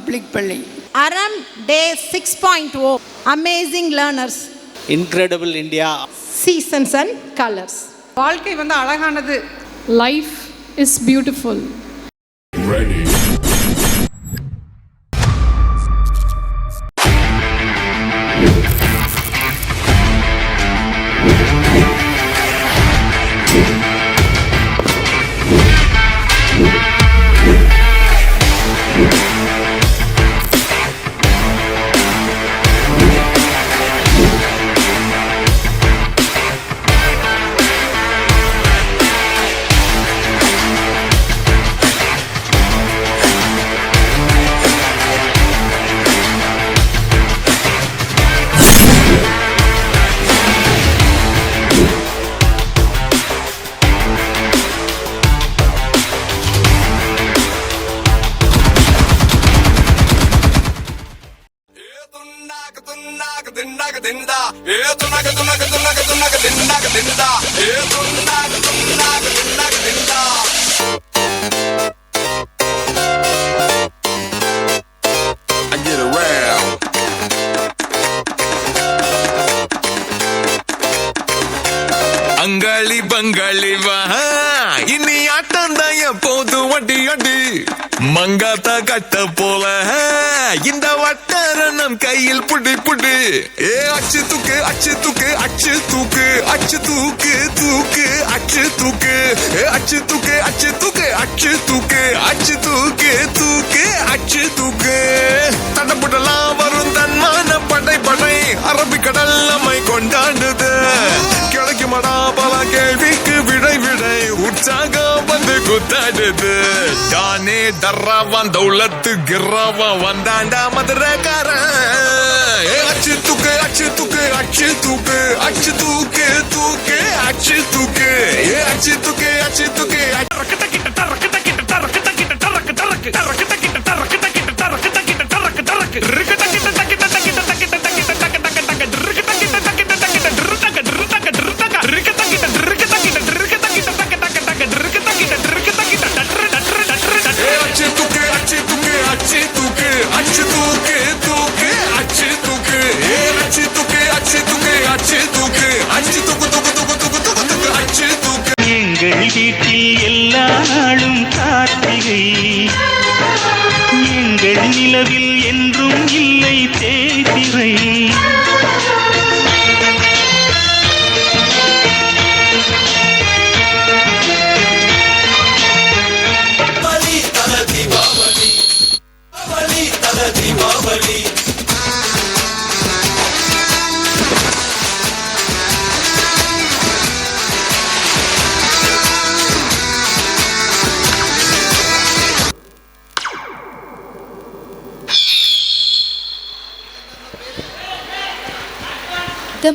Public பள்ளி. அறம் டே 6.0 amazing learners. Incredible India. Seasons and colours. வாழ்க்கை அழகானது. Life is beautiful. Ready. அங்காளி பங்காளி வா இனி ஆட்டாந்தாய போது வட்டி அடி மங்காத்தா கட்ட போல இந்த வட்டாரணம் கையில் புடி புடி ஏ அச்சு தூக்கு அச்சு தூக்கு அச்சு தூக்கு அச்சு தூக்கு தூக்கு அச்சு தூக்கு ஏ அச்சு தூக்கு அச்சு தூக்கு அச்சு தூக்கு அச்சு தூக்கு தூக்கு அச்சு தூக்கு தடப்புடலாம் வரும் தன்மான படை படை அரபிக்கடல் நம்மை கொண்டாடுது கிடைக்குமடா பல கேள்விக்கு விடை விடை உற்சாகம் வந்து குத்தாடுது தானே டர்ரா வந்த உள்ளத்து கிர்ராவா வந்தாண்டா மதுரக்காரன் அச்சு தூக்கு அச்சு தூக்கு அச்சு தூக்கு அச்சு தூக்கு தூக்கு அச்சு தூக்கு அச்சு தூக்கு அச்சு தூக்கு எங்கள் வீட்டில் எல்லா நாளும் கார்த்திகை, எங்கள் நிலவில் என்றும் இல்லை தேய்திரை. The